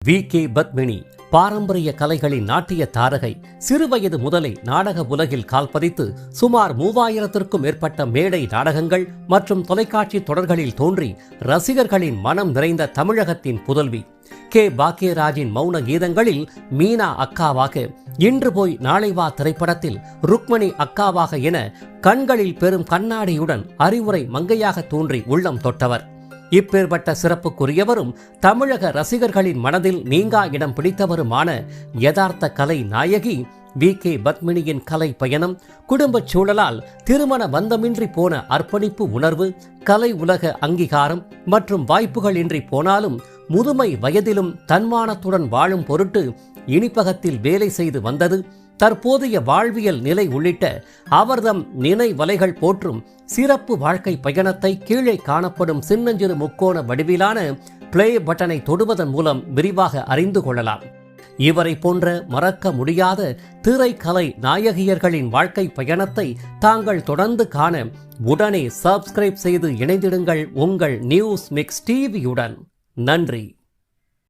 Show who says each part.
Speaker 1: VK. Padmini பாரம்பரிய கலைகளின் நாட்டிய தாரகை. சிறுவயது முதலே நாடக உலகில் கால்பதித்து சுமார் 3000த்திற்கும் மேற்பட்ட மேடை நாடகங்கள் மற்றும் தொலைக்காட்சி தொடர்களில் தோன்றி ரசிகர்களின் மனம் நிறைந்த தமிழகத்தின் புதல்வி. கே. பாக்யராஜின் மௌன கீதங்களில் மீனா அக்காவாக, இன்று போய் நாளை வா திரைப்படத்தில் ருக்மணி அக்காவாக என கண்களில் பெரும் கண்ணாடியுடன் அறிவுரை மங்கையாக தோன்றி உள்ளம் தொட்டவர். இப்பேற்பட்ட சிறப்புக்குரியவரும் தமிழக ரசிகர்களின் மனதில் நீங்கா இடம் பிடித்தவருமான யதார்த்த கலை நாயகி வி.கே. பத்மினியின் கலை பயணம், குடும்பச் சூழலால் திருமண பந்தமின்றி போன அர்ப்பணிப்பு உணர்வு, கலை உலக அங்கீகாரம் மற்றும் வாய்ப்புகள் இன்றி போனாலும் முதுமை வயதிலும் தன்மானத்துடன் வாழும் பொருட்டு இனிப்பகத்தில் வேலை செய்து வந்தது, தற்போதைய வாழ்வியல் நிலை உள்ளிட்ட அவர்தம் நினைவலைகள் போற்றும் சிறப்பு வாழ்க்கை பயணத்தை கீழே காணப்படும் சின்னஞ்சிறு முக்கோண வடிவிலான பிளே பட்டனை தொடுவதன் மூலம் விரிவாக அறிந்து கொள்ளலாம். இவரை போன்ற மறக்க முடியாத திரைக்கலை நாயகியர்களின் வாழ்க்கை பயணத்தை தாங்கள் தொடர்ந்து காண உடனே சப்ஸ்கிரைப் செய்து இணைந்திடுங்கள் உங்கள் நியூஸ் மிக்ஸ் டிவியுடன். நன்றி.